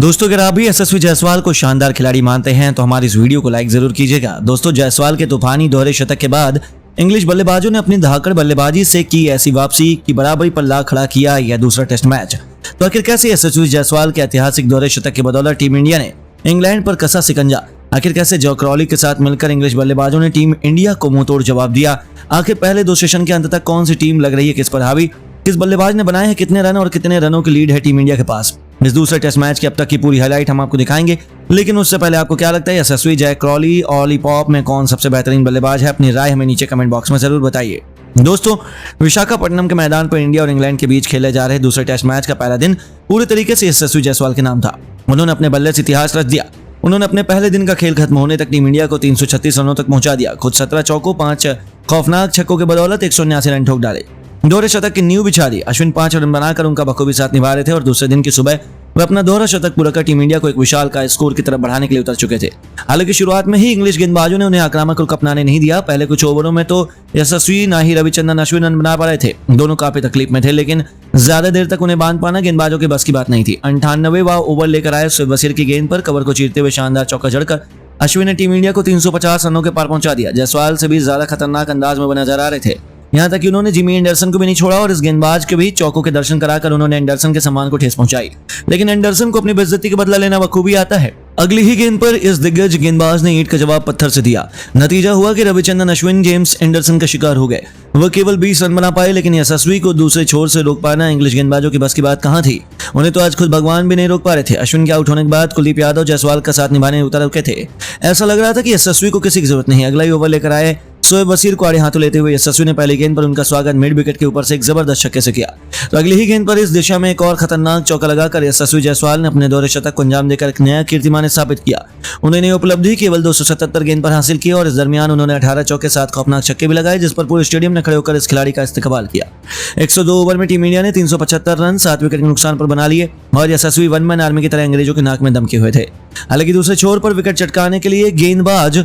दोस्तों अगर आप भी यशस्वी जायसवाल को शानदार खिलाड़ी मानते हैं तो हमारी इस वीडियो को लाइक जरूर कीजिएगा। दोस्तों जायसवाल के तूफानी दोहरे शतक के बाद इंग्लिश बल्लेबाजों ने अपनी धाकड़ बल्लेबाजी से की ऐसी वापसी की बराबरी पर ला खड़ा किया यह दूसरा टेस्ट मैच। तो आखिर कैसे यशस्वी जायसवाल के ऐतिहासिक दोहरे शतक की बदौलत टीम इंडिया ने इंग्लैंड पर कसा सिकंजा। आखिर कैसे जो क्रॉली के साथ मिलकर इंग्लिश बल्लेबाजों ने टीम इंडिया को मुंहतोड़ जवाब दिया। आखिर पहले दो सेशन के अंत तक कौन सी टीम लग रही है किस पर हावी, किस बल्लेबाज ने बनाए हैं कितने रन और कितने रनों की लीड है टीम इंडिया के पास। इस दूसरे टेस्ट मैच की अब तक की पूरी हाईलाइट हम आपको दिखाएंगे, लेकिन उससे पहले आपको क्या लगता है यशस्वी, जय क्रॉली, ऑली पॉप में कौन सबसे बेहतरीन बल्लेबाज है? अपनी राय हमें नीचे कमेंट बॉक्स में जरूर बताइए। दोस्तों विशाखापट्टनम के मैदान पर इंडिया और इंग्लैंड के बीच खेले जा रहे दूसरे टेस्ट मैच का पहला दिन पूरी तरीके से यशस्वी जायसवाल के नाम था। उन्होंने अपने बल्ले से इतिहास रच दिया। उन्होंने अपने पहले दिन का खेल खत्म होने तक टीम इंडिया को 336 रनों तक पहुंचा दिया। खुद 17 चौकों 5 खौफनाक छक्कों के बदौलत 179 रन ठोक डाले, दोहरे शतक की नींव बिछा दी। अश्विन 5 रन बनाकर उनका बखूबी साथ निभा रहे थे और दूसरे दिन की सुबह वे अपना दोहरा शतक पूरा कर टीम इंडिया को एक विशाल का स्कोर की तरफ बढ़ाने के लिए उतर चुके थे। हालांकि शुरुआत में ही इंग्लिश गेंदबाजों ने उन्हें आक्रामक रुख अपनाने नहीं दिया। पहले कुछ ओवरों में तो यशस्वी ना ही रविचंद्रन अश्विन रन बना पा रहे थे, दोनों काफी तकलीफ में थे, लेकिन ज्यादा देर तक उन्हें बांध पाना गेंदबाजों के बस की बात नहीं थी। 98वां ओवर लेकर आए शोएब वसीर की गेंद पर कवर को चीरते हुए शानदार चौका जड़कर अश्विन ने टीम इंडिया को 350 रनों के पार पहुंचा दिया। जायसवाल से भी ज्यादा खतरनाक अंदाज में नजर आ रहे थे, यहाँ तक कि उन्होंने जिमी एंडरसन को भी नहीं छोड़ा और इस गेंदबाज के भी चौकों के दर्शन कराकर उन्होंने एंडरसन के सम्मान को ठेस पहुंचाई। लेकिन एंडरसन को अपनी बेइज्जती का बदला लेना बखूबी आता है। अगली ही गेंद पर इस दिग्गज गेंदबाज ने ईंट का जवाब पत्थर से दिया। नतीजा हुआ कि रविचंद्रन अश्विन जेम्स एंडरसन का शिकार हो गए। वह केवल 20 रन बना पाए, लेकिन यशस्वी को दूसरे छोर से रोक पाना इंग्लिश गेंदबाजों की बस की बात कहां थी। उन्हें तो आज खुद भगवान भी नहीं रोक पा रहे थे। अश्विन के आउट होने के बाद कुलदीप यादव जायसवाल का साथ निभाने उतर रुके थे। ऐसा लग रहा था कि यशस्वी को किसी की जरूरत नहीं। अगला ही ओवर लेकर आए शोएब वसीर को आड़े हाथों लेते हुए यशस्वी ने पहली गेंद पर उनका स्वागत मिड विकेट के ऊपर से एक जबरदस्त छक्के से किया। तो अगली ही गेंद पर इस दिशा में एक और खतरनाक चौका लगाकर यशस्वी जायसवाल ने अपने दोहरे शतक को अंजाम देकर एक नया कीर्तिमान स्थापित किया। उन्होंने यह उपलब्धि केवल 277 गेंद पर हासिल की और इस दरमियान उन्होंने 18 चौके 7 खौफनाक छक्के भी लगाए, जिस पर पूरे स्टेडियम ने खड़े होकर इस खिलाड़ी का इस्तेकबाल किया। 102 ओवर में टीम इंडिया ने 375 रन 7 विकेट के नुकसान पर बना लिए और यशस्वी वन मैन आर्मी की तरह अंग्रेजों के नाक में दम किए हुए थे। हालांकि दूसरे छोर पर विकेट चटकाने के लिए गेंदबाज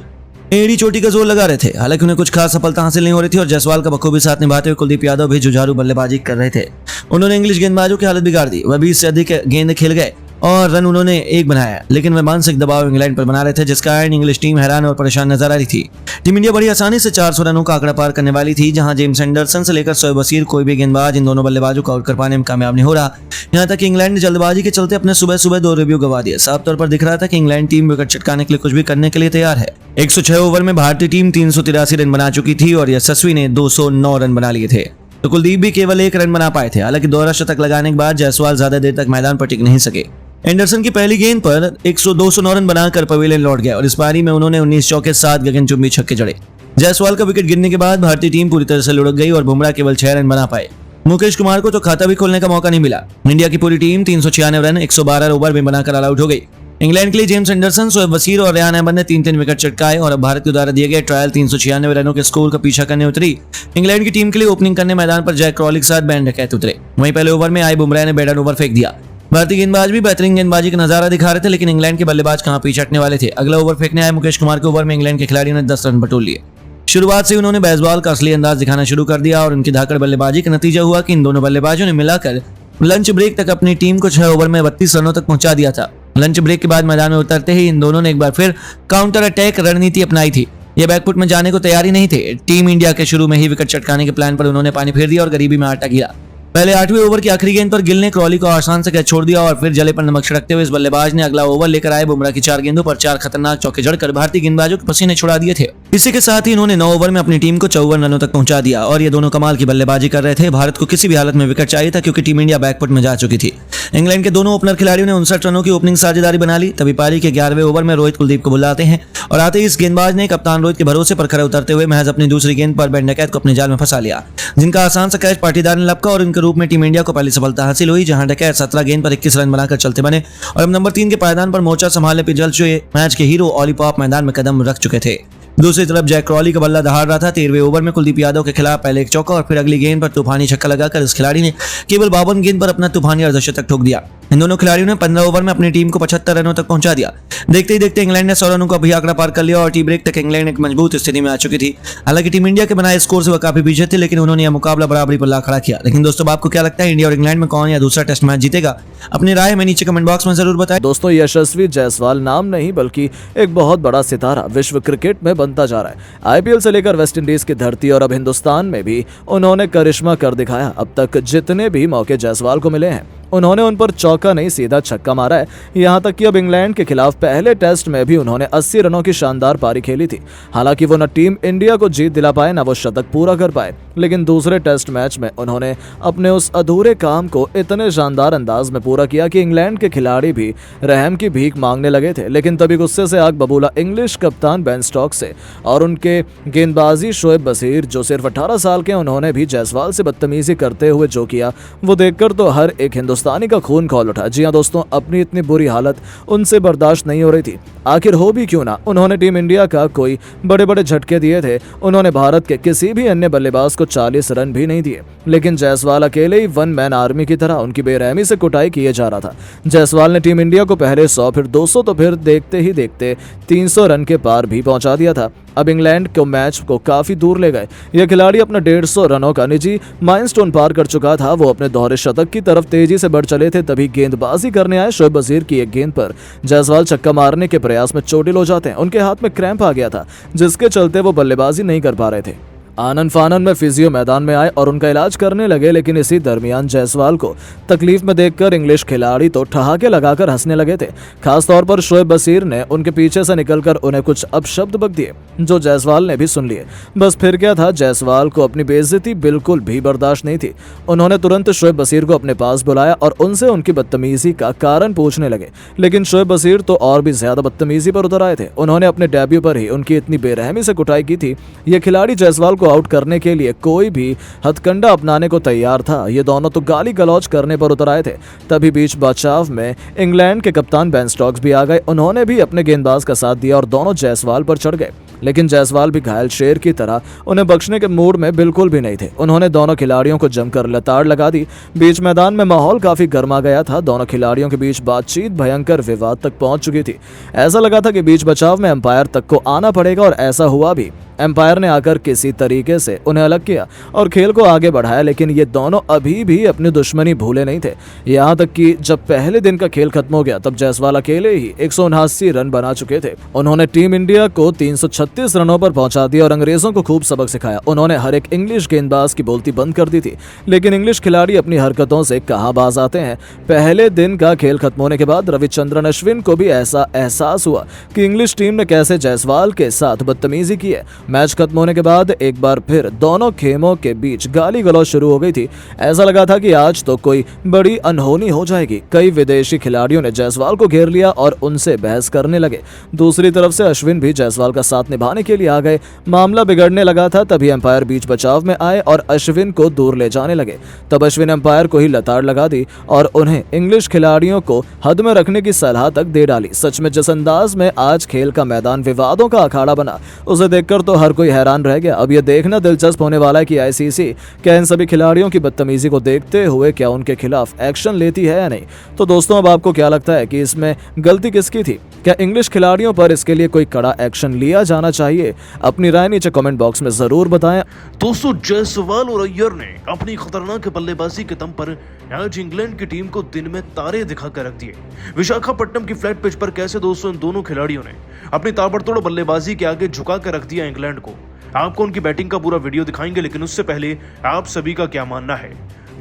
एड़ी चोटी का जोर लगा रहे थे। हालांकि उन्हें कुछ खास सफलता हासिल नहीं हो रही थी और जायसवाल का बखूबी साथ निभाते हुए कुलदीप यादव भी जुझारू बल्लेबाजी कर रहे थे। उन्होंने इंग्लिश गेंदबाजों की हालत बिगाड़ दी। वह 20 से अधिक गेंद खेल गए और रन उन्होंने एक बनाया, लेकिन वे मानसिक दबाव इंग्लैंड पर बना रहे थे, जिस कारण इंग्लिश टीम हैरान और परेशान नजर आ रही थी। टीम इंडिया बड़ी आसानी से 400 रनों का आंकड़ा पार करने वाली थी, जहां जेम्स एंडरसन से लेकर शोएब वसीर कोई भी गेंदबाज इन दोनों बल्लेबाजों को आउट कर पाने में कामयाब नहीं हो रहा। यहाँ तक कि इंग्लैंड ने जल्दबाजी के चलते अपने सुबह सुबह 2 रिव्यू गवा दिए। साफ तौर पर दिख रहा था कि इंग्लैंड टीम विकेट चटकाने के लिए कुछ भी करने के लिए तैयार है। 106 ओवर में भारतीय टीम 383 रन बना चुकी थी और यशस्वी ने 209 रन बना लिए थे, तो कुलदीप भी केवल 1 रन बना पाए थे। हालांकि दोहरा शतक लगाने के बाद जायसवाल ज्यादा देर तक मैदान पर टिक नहीं सके। एंडरसन की पहली गेंद पर 209 रन बनाकर पवेलियन लौट गए और इस पारी में उन्होंने 19 चौके 7 गगनचुंबी छक्के जड़े। जायसवाल का विकेट गिरने के बाद भारतीय टीम पूरी तरह से लुढ़क गई और बुमराह केवल 6 रन बना पाए। मुकेश कुमार को तो खाता भी खोलने का मौका नहीं मिला। इंडिया की पूरी टीम 396 रन 112 ओवर में बनाकर ऑल आउट हो गई। इंग्लैंड के लिए जेम्स एंडरसन, शोएब वसीर और रेयान अहमद ने 3-3 विकेट चटकाए और अब भारत के द्वारा दिए गए ट्रायल 396 रनों के स्कोर का पीछा करने उतरी इंग्लैंड की टीम के लिए ओपनिंग करने मैदान पर जय क्रॉली के साथ बैन डकैत उतरे। वहीं पहले ओवर में आए बुमराह ने बेडन ओवर फेंक दिया। भारतीय गेंदबाज भी बेहतरीन गेंदबाजी का नजारा दिखा रहे थे, लेकिन इंग्लैंड के बल्लेबाज कहां पीछे हटने वाले थे। अगला ओवर फेंकने आए मुकेश कुमार के ओवर में इंग्लैंड के खिलाड़ियों ने 10 रन बटोर लिए। शुरुआत से उन्होंने बेसबॉल का असली अंदाज दिखाना शुरू कर दिया और उनकी धाकड़ बल्लेबाजी का नतीजा हुआ कि इन दोनों बल्लेबाजों ने मिलाकर लंच ब्रेक तक अपनी टीम को 6 ओवर में 32 रनों तक पहुंचा दिया था। लंच ब्रेक के बाद मैदान में उतरते ही इन दोनों ने एक बार फिर काउंटर अटैक रणनीति अपनाई थी। ये बैकफुट में जाने को तैयार ही नहीं थे। टीम इंडिया के शुरू में ही विकेट चटकाने के प्लान पर उन्होंने पानी फेर दिया और गरीबी में आटा गिरा। पहले 8वें ओवर की आखिरी गेंद पर गिल ने क्रॉली को आसान से कैच छोड़ दिया और फिर जले पर नमक छिड़कते हुए इस बल्लेबाज ने अगला ओवर लेकर आए बुमराह की 4 गेंदों पर 4 खतरनाक चौके जड़कर भारतीय गेंदबाजों के पसीने छुड़ा दिए थे। इसी के साथ ही इन्होंने 9 ओवर में अपनी टीम को 54 रनों तक पहुंचा दिया और ये दोनों कमाल की बल्लेबाजी कर रहे थे। भारत को किसी भी हालत में विकेट चाहिए था क्योंकि टीम इंडिया बैकफुट में जा चुकी थी। इंग्लैंड के दोनों ओपनर खिलाड़ियों ने 59 रनों की ओपनिंग साझेदारी बना ली। तभी पारी के 11वें ओवर में रोहित कुलदीप को बुलाते हैं और आते ही इस गेंदबाज ने कप्तान रोहित के भरोसे पर खड़े उतरते हुए महज अपनी दूसरी गेंद पर बैन डकैत को अपने जाल में फंसा लिया, जिनका आसान सा कैच पाटीदार ने लपका और इनके रूप में टीम इंडिया को पहली सफलता हासिल हुई, जहां डकैत 17 गेंद पर 21 रन बनाकर चलते बने और अब नंबर 3 के पायदान पर मोर्चा संभालने पर जल्द से मैच के हीरो ऑली पॉप मैदान में कदम रख चुके थे। दूसरी तरफ जय क्रॉली का बल्ला दहाड़ रहा था। 13वें ओवर में कुलदीप यादव के खिलाफ पहले एक चौका और फिर अगली गेंद पर तूफानी छक्का लगाकर इस खिलाड़ी ने केवल 52 गेंद पर अपना तूफानी अर्धशतक ठोक दिया। इन दोनों खिलाड़ियों ने 15 ओवर में अपनी टीम को 75 रनों तक पहुंचा दिया। देखते ही देखते इंग्लैंड ने 100 रनों का भी आंकड़ा पार कर लिया और टी ब्रेक तक इंग्लैंड एक मजबूत स्थिति में आ चुकी थी। हालांकि टीम इंडिया के बनाए स्कोर से वह काफी पीछे थे, लेकिन उन्होंने यह मुकाबला बराबरी पर ला खड़ा किया। लेकिन दोस्तों, आपको क्या लगता है इंडिया और इंग्लैंड में कौन या दूसरा टेस्ट मैच जीतेगा? अपनी राय हमें नीचे कमेंट बॉक्स में जरूर बताएं। दोस्तों, यशस्वी जायसवाल नाम नहीं बल्कि एक बहुत बड़ा सितारा विश्व क्रिकेट में बनता जा रहा है। आईपीएल से लेकर वेस्टइंडीज की धरती और अब हिंदुस्तान में भी उन्होंने करिश्मा कर दिखाया। अब तक जितने भी मौके जायसवाल को मिले हैं, उन्होंने उन पर चौका नहीं सीधा छक्का मारा है। यहां तक कि अब इंग्लैंड के खिलाफ पहले टेस्ट में भी उन्होंने 80 रनों की शानदार पारी खेली थी। हालांकि वो न टीम इंडिया को जीत दिला पाए, न वो शतक पूरा कर पाए, लेकिन दूसरे टेस्ट मैच में उन्होंने अपने उस अधूरे काम को इतने शानदार अंदाज में पूरा किया कि इंग्लैंड के खिलाड़ी भी रहम की भीख मांगने लगे थे। लेकिन तभी गुस्से से आग बबूला इंग्लिश कप्तान बेन स्टोक्स से और उनके गेंदबाजी शोएब बशीर, जो सिर्फ 18 साल के। उन्होंने भी जायसवाल से बदतमीजी करते हुए जो किया, वो देखकर तो हर एक हिंदुस्तानी का खून खौल उठा। जी हां दोस्तों, अपनी इतनी बुरी हालत उनसे बर्दाश्त नहीं हो रही थी। आखिर हो भी क्यों ना, उन्होंने टीम इंडिया का कोई बड़े बड़े झटके दिए थे। उन्होंने भारत के किसी भी अन्य बल्लेबाज को 40 रन भी नहीं दिए, लेकिन जायसवाल अकेले ही वन मैन आर्मी की तरह उनकी बेरहमी से कुटाई किए जा रहा था। जायसवाल ने टीम इंडिया को पहले 100, फिर 200, तो फिर देखते ही देखते 300 रन के पार भी पहुंचा दिया था। अब इंग्लैंड को मैच को काफी दूर ले गए। यह खिलाड़ी अपना 150 रनों का निजी माइलस्टोन पार कर चुका था। वो अपने दोहरे शतक की तरफ तेजी से बढ़ चले थे, तभी गेंदबाजी करने आए शोएब बशीर की एक गेंद पर जायसवाल छक्का मारने के प्रयास में चोटिल हो जाते हैं। उनके हाथ में क्रैम्प आ गया था, जिसके चलते वो बल्लेबाजी नहीं कर पा रहे थे। आनन फानन में फिजियो मैदान में आए और उनका इलाज करने लगे, लेकिन इसी दरमियान जायसवाल को तकलीफ में देखकर इंग्लिश खिलाड़ी तो ठहाके लगाकर हंसने लगे थे। खासतौर पर शोएब बशीर ने उनके पीछे से निकलकर उन्हें कुछ अपशब्द बक दिए, जो जायसवाल ने भी सुन लिए। बस फिर क्या था, जायसवाल को अपनी बेइज्जती बिल्कुल भी बर्दाश्त नहीं थी। उन्होंने तुरंत शोएब बशीर को अपने पास बुलाया और उनसे उनकी बदतमीजी का कारण पूछने लगे। लेकिन शोएब बशीर तो और भी ज्यादा बदतमीजी पर उतर आए थे। उन्होंने अपने डेब्यू पर ही उनकी इतनी बेरहमी से कुटाई की थी। यह खिलाड़ी जायसवाल को आउट करने के लिए कोई भी हथकंडा अपनाने को तैयार था। ये दोनों तो गाली गलौज करने पर उतर आए थे। तभी बीच बचाव में इंग्लैंड के कप्तान बेन स्टोक्स भी आ गए। उन्होंने भी अपने गेंदबाज का साथ दिया और दोनों जायसवाल पर चढ़ गए। लेकिन जायसवाल भी घायल शेर की तरह उन्हें बख्शने के मूड में बिल्कुल भी नहीं थे। उन्होंने दोनों खिलाड़ियों को जमकर लताड़ लगा दी। बीच मैदान में माहौल काफी गर्मा गया था। दोनों खिलाड़ियों के बीच बातचीत भयंकर विवाद तक पहुंच चुकी थी। ऐसा लगा था कि बीच बचाव में अंपायर तक को आना पड़ेगा, और ऐसा हुआ भी। एम्पायर ने आकर किसी तरीके से उन्हें अलग किया और खेल को आगे बढ़ाया, लेकिन ये दोनों अभी भी अपनी दुश्मनी भूले नहीं थे। यहाँ तक कि जब पहले दिन का खेल खत्म हो गया, तब जायसवाल अकेले ही 179 रन बना चुके थे। उन्होंने टीम इंडिया को 336 रनों पर पहुंचा दिया और अंग्रेजों को खूब सबक सिखाया। उन्होंने हर एक इंग्लिश गेंदबाज की बोलती बंद कर दी थी। लेकिन इंग्लिश खिलाड़ी अपनी हरकतों से कहां बाज आते हैं। पहले दिन का खेल खत्म होने के बाद रविचंद्रन अश्विन को भी ऐसा एहसास हुआ कि इंग्लिश टीम ने कैसे जायसवाल के साथ बदतमीजी की है। मैच खत्म होने के बाद एक बार फिर दोनों खेमों के बीच गाली गलौज शुरू हो गई थी। ऐसा लगा था कि आज तो कोई बड़ी अनहोनी हो जाएगी। कई विदेशी खिलाड़ियों ने जायसवाल को घेर लिया और उनसे बहस करने लगे। दूसरी तरफ से अश्विन भी जायसवाल का साथ निभाने के लिए आ गए। मामला बिगड़ने लगा था। तभी अंपायर बीच बचाव में आए और अश्विन को दूर ले जाने लगे। तब अश्विन अंपायर को ही लताड़ लगा दी और उन्हें इंग्लिश खिलाड़ियों को हद में रखने की सलाह तक दे डाली। सच में जिस अंदाज में आज खेल का मैदान विवादों का अखाड़ा बना, उसे देखकर तो हर कोई हैरान रह गया। अब यह देखना दिलचस्प होने वाला है कि आईसीसी क्या इन सभी खिलाड़ियों की बदतमीजी को देखते हुए क्या उनके खिलाफ एक्शन लेती है या नहीं। तो दोस्तों, अब आपको क्या लगता है कि इसमें गलती किसकी थी? क्या इंग्लिश खिलाड़ियों पर इसके लिए कोई कड़ा एक्शन लिया जाना चाहिए? अपनी राय नीचे कमेंट बॉक्स में जरूर बताएं। दोस्तों, जायसवाल और अय्यर ने अपनी खतरनाक बल्लेबाजी के दम पर आज इंग्लैंड की टीम को दिन में तारे दिखाकर रख दिए। विशाखापट्टनम की फ्लैट पिच पर कैसे दोस्तों इन दोनों खिलाड़ियों ने अपनी ताबड़तोड़ बल्लेबाजी के आगे झुका कर रख दिया इंग्लैंड को। आपको उनकी बैटिंग का पूरा वीडियो दिखाएंगे, लेकिन उससे पहले आप सभी का क्या मानना है?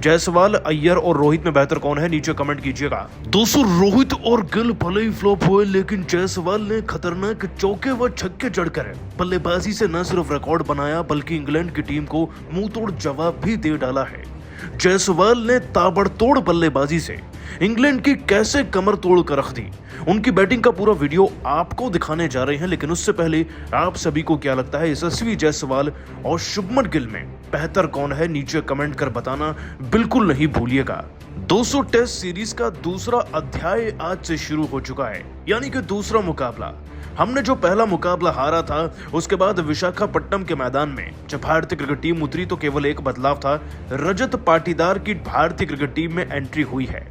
जायसवाल, अय्यर और रोहित में बेहतर कौन है? नीचे कमेंट कीजिएगा। दोस्तों, रोहित और गिल भले ही फ्लॉप हुए, लेकिन जायसवाल ने खतरनाक चौके व छक्के जड़कर बल्लेबाजी से न सिर्फ रिकॉर्ड बनाया, बल्कि इंग्लैंड की टीम को मुंह तोड़ जवाब भी दे डाला है। जायसवाल ने ताबड़तोड़ बल्लेबाजी से इंग्लैंड की कैसे कमर तोड़ कर रख दी। उनकी बैटिंग का पूरा वीडियो आपको दिखाने जा रहे हैं, लेकिन उससे पहले आप सभी को क्या लगता है यशस्वी जायसवाल और शुभमन गिल में बेहतर कौन है? नीचे कमेंट कर बताना बिल्कुल नहीं भूलिएगा। 200 टेस्ट सीरीज का दूसरा अध्याय आज से शुरू हो चुका है, यानी कि दूसरा मुकाबला। हमने जो पहला मुकाबला हारा था, उसके बाद विशाखापट्टनम के मैदान में जब भारतीय क्रिकेट टीम उतरी तो केवल एक बदलाव था, रजत पाटीदार की भारतीय क्रिकेट टीम में एंट्री हुई है।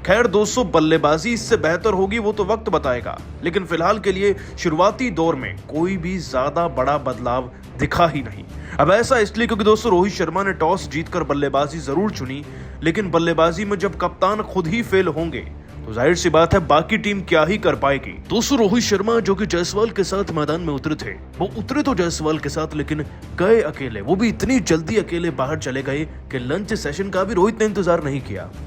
खैर दोस्तों, बल्लेबाजी इससे बेहतर होगी वो तो वक्त बताएगा, लेकिन फिलहाल के लिए शुरुआती दौर में कोई भी ज्यादा बड़ा बदलाव दिखा ही नहीं। अब ऐसा इसलिए क्योंकि दोस्तों रोहित शर्मा ने टॉस जीतकर बल्लेबाजी जरूर चुनी, लेकिन बल्लेबाजी में जब कप्तान खुद ही फेल होंगे तो जाहिर सी बात है बाकी टीम क्या ही कर पाएगी। दोस्तों रोहित शर्मा जो कि जायसवाल के साथ मैदान में उतरे थे, वो उतरे तो जायसवाल के साथ लेकिन गए अकेले, वो भी इतनी जल्दी अकेले बाहर चले गए कि लंच सेशन का भी रोहित ने इंतजार नहीं किया।